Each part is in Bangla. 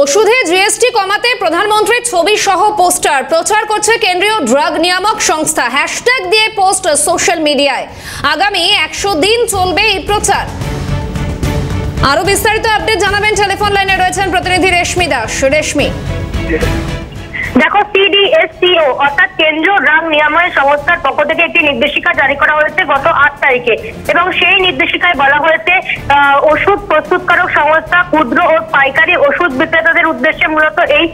ওষুধে জিএসটি কমাতে প্রধানমন্ত্রীর ছবি সহ পোস্টার প্রচার করছে কেন্দ্রীয় ড্রাগ নিয়ামক সংস্থা। হ্যাশট্যাগ দিয়ে পোস্ট সোশ্যাল মিডিয়ায়। আগামী 100 দিন চলবে এই প্রচার। আরো বিস্তারিত আপডেট জানাবেন, টেলিফোন লাইনে রয়েছেন প্রতিনিধি রেশমি দাস। রেশমি, দেখো, সিডিএসসিও অর্থাৎ কেন্দ্রীয় ড্রাগ নিয়ামক সংস্থার পক্ষ থেকে একটি নির্দেশিকা জারি করা হয়েছে গত 8 তারিখে, এবং সেই নির্দেশিকায় বলা হয়েছে ওষুধ প্রস্তুতকারক সংস্থা, ক্ষুদ্র ও পাইকারি ওষুধ বিক্রেতাদের উদ্দেশ্যে মূলত এই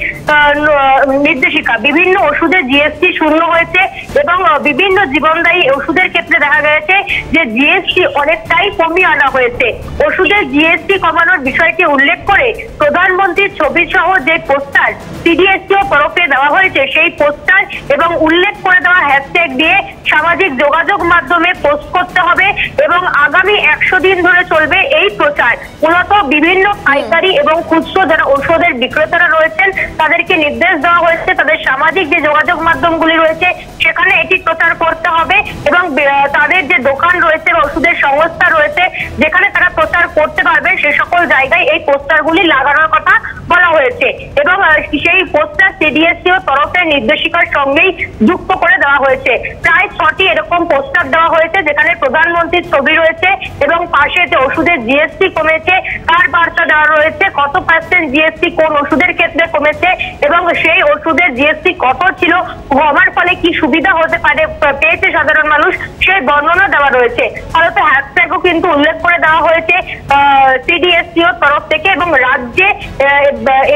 নির্দেশিকা। বিভিন্ন ওষুধের জিএসটি শূন্য হয়েছে এবং বিভিন্ন জীবনদায়ী ওষুধের ক্ষেত্রে দেখা গেছে যে জিএসটি অনেকটাই কমিয়ে আনা হয়েছে। ওষুধের জিএসটি কমানোর বিষয়টি উল্লেখ করে প্রধানমন্ত্রীর ছবি সহ যে পোস্টার সিডিএসসিও তরফে দেওয়া হয়েছে, সেই পোস্টার এবং উল্লেখ করে দেওয়া হ্যাশট্যাগ দিয়ে সামাজিক যোগাযোগ মাধ্যমে পোস্ট করতে হবে এবং আগামী 100 দিন ধরে চলবে এই প্রচার। মূলত বিভিন্ন পাইকারি এবং খুচরো যারা ওষুধের বিক্রেতারা রয়েছেন তাদেরকে নির্দেশ দেওয়া হয়েছে তাদের সামাজিক যে যোগাযোগ মাধ্যমগুলি রয়েছে সেখানে এটি প্রচার করতে হবে এবং তাদের যে দোকান রয়েছে বা ওষুধের সংস্থা রয়েছে যেখানে তারা প্রচার করতে পারবে সে সকল জায়গায় এই পোস্টারগুলি লাগানোর কথা বলা হয়েছে এবং সেই পোস্টার সিডিএসসিও তরফে নির্দেশিকার সঙ্গেই যুক্ত করে দেওয়া হয়েছে। প্রায় 6টি এরকম পোস্টার দেওয়া হয়েছে যেখানে প্রধানমন্ত্রীর ছবি রয়েছে এবং পাশে যে ওষুধের জিএসটি কমেছে তার বার্তা দেওয়া রয়েছে, কত % জিএসটি কোন ওষুধের ক্ষেত্রে কমেছে এবং সেই ওষুধের জিএসটি কত ছিল, কমার ফলে কি সুবিধা হতে পারে পেয়েছে সাধারণ মানুষ সেই বর্ণনা দেওয়া রয়েছে। ফলত হ্যাশট্যাগও কিন্তু উল্লেখ করে দেওয়া হয়েছে সিডিএসসিও তরফ থেকে এবং রাজ্যে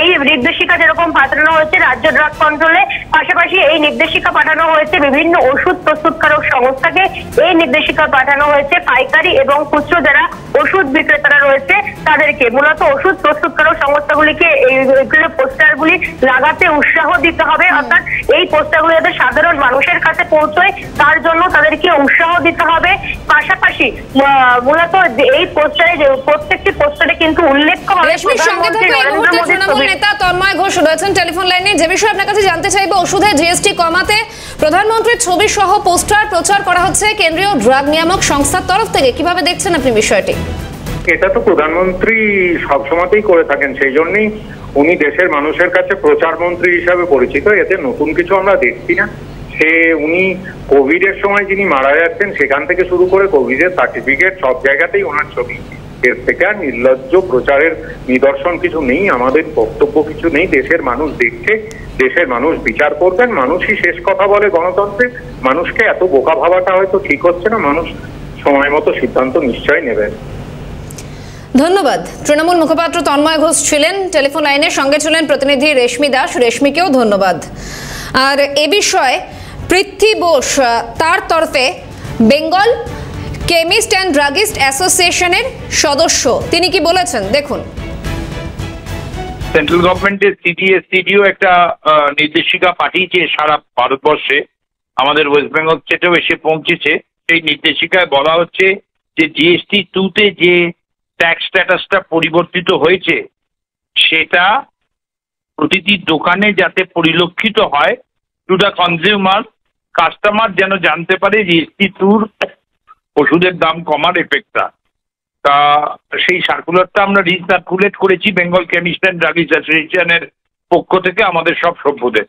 এই নির্দেশিকা যেরকম পাঠানো হয়েছে রাজ্য ড্রাগ কন্ট্রোলে, পাশাপাশি এই নির্দেশিকা পাঠানো হয়েছে বিভিন্ন ওষুধ প্রস্তুতকারক সংস্থাকে, এই নির্দেশিকা পাঠানো হয়েছে পাইকারি এবং খুচরো যারা ওষুধ বিক্রেতারা রয়েছে তাদেরকে। মূলত ওষুধ প্রস্তুতকারক সংস্থাগুলিকে এই পোস্টারগুলি লাগাতে উৎসাহ দিতে হবে, অর্থাৎ এই পোস্টারগুলি যাতে সাধারণ মানুষের কাছে পৌঁছয় তার জন্য তাদেরকে উৎসাহ দিতে হবে। পাশাপাশি মূলত এই পোস্টারে প্রত্যেকটি পোস্টারে কিন্তু উল্লেখ করা নেতা তন্ময় ঘোষ রয়েছেন টেলিফোন লাইনে। যে বিষয়ে আপনার কাছে জানতে চাইবো, ওষুধে জিএসটি কমাতে প্রধানমন্ত্রীর ছবি সহ পোস্টার প্রচার করা হচ্ছে কেন্দ্রীয় ড্রাগ নিয়ামক সংস্থার তরফ থেকে, কিভাবে দেখছেন আপনি বিষয়টি? এটা তো প্রধানমন্ত্রী সবসময়তেই করে থাকেন, সেই জন্যই উনি দেশের মানুষের কাছে প্রচার মন্ত্রী হিসাবে পরিচিত। এতে নতুন কিছু আমরা দেখছি না। উনি কোভিড এর সময় যিনি মারা যাচ্ছেন সেখান থেকে শুরু করে কোভিডের সার্টিফিকেট সব জায়গাতেই ওনার ছবি। এর থেকে আর নির্লজ্জ প্রচারের নিদর্শন কিছু নেই, আমাদের বক্তব্য কিছু নেই। দেশের মানুষ দেখছে, দেশের মানুষ বিচার করবেন। মানুষই শেষ কথা বলে গণতন্ত্রে। মানুষকে এত বোকা ভাবাটা হয়তো ঠিক হচ্ছে না। মানুষ সময় মতো সিদ্ধান্ত নিশ্চয়ই নেবেন। ধন্যবাদ। তৃণমূল মুখপাত্র তন্ময় ঘোষ ছিলেন টেলিফোন লাইনের সঙ্গে, ছিলেন প্রতিনিধি রেশমি দাস। রেশমিকেও ধন্যবাদ। আর এ বিষয়ে পৃথ্বী বোস তার তরফে বেঙ্গল কেমিস্ট অ্যান্ড ড্রাগিস্ট অ্যাসোসিয়েশনের সদস্য, তিনি কি বলেছেন দেখুন। সেন্ট্রাল গভর্নমেন্টের সিডিএসসিডিও একটা নির্দেশিকা পাঠিয়েছে সারা ভারতবর্ষে, আমাদের ওয়েস্ট বেঙ্গল স্টেটেও এসে পৌঁছেছে। সেই নির্দেশিকায় বলা হচ্ছে যে জিএসটি 2-তে যে ট্যাক্স স্ট্যাটাসটা পরিবর্তিত হয়েছে সেটা প্রতিটি দোকানে যাতে পরিলক্ষিত হয়, টু দ্য কনজিউমার, কাস্টমার যেন জানতে পারে জিএসটি 2-র ওষুধের দাম কমার এফেক্টটা। তা সেই সার্কুলারটা আমরা রিসার্কুলেট করেছি বেঙ্গল কেমিস্ট অ্যান্ড ড্রাগিস্ট অ্যাসোসিয়েশনের পক্ষ থেকে আমাদের সব সভ্যদের।